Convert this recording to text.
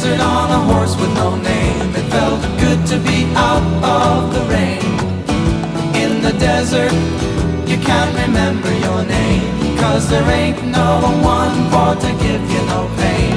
desert on a horse with no name. It felt good to be out of the rain. In the desert, you can't remember your name, 'cause there ain't no one for to give you no pain.